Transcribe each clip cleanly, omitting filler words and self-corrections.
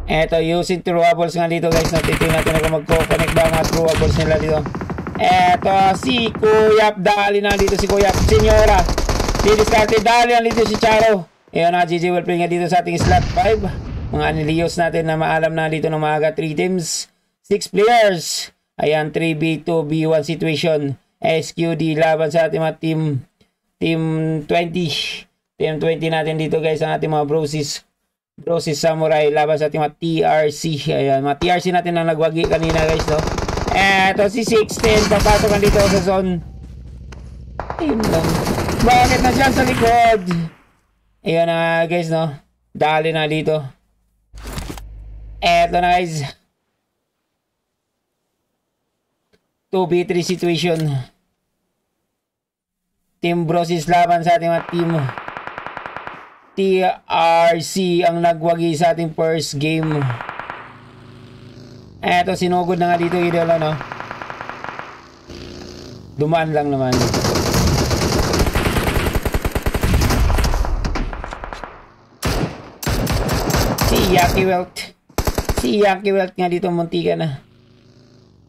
Eto, using throwables nga dito guys. Titingnan natin kung magko-connect ba mga throwables nila dito. Eto, si Kuyap. Dali na dito si Kuyap. Senyora. Didiskarte. Dali na dito si Charo. Ayan na, GG will play nga dito sa ating slot 5. Mga anilios natin na maalam na dito ng maaga. 3 teams. 6 players. Ayan, 3B2B1 situation. SQD laban sa ating mga team 20. Team 20 natin dito guys. Ang ating mga Brosis Samurai laban sa ating mga TRC. Ayan, mga TRC natin na nagwagi kanina guys, no? Eto si 16. Papasok ka dito sa zone. Ayun lang. Bakit na dyan sa likod? Ayan na guys, no? Dali na dito. Eto na guys. 2v3 situation. Team Brosis laban sa ating mga team TRC ang nagwagi sa ating first game. Eto, sinugod na nga dito idol, no? Dumaan lang naman. Si Yaki Welt nga dito, muntika na.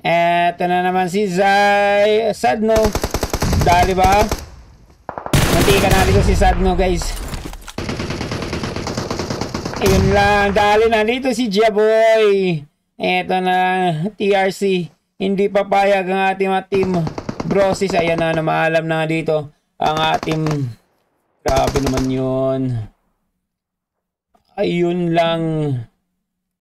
Eto na naman si Sadno. Dali ba? Muntika na dito si Sadno guys. Ayun lang. Dali na dito si Jaboy. Eto na TRC. Hindi papayag ang ating mga team Brosis. Ayan na, maalam na dito ang ating. Grabe naman yun. Ayun lang.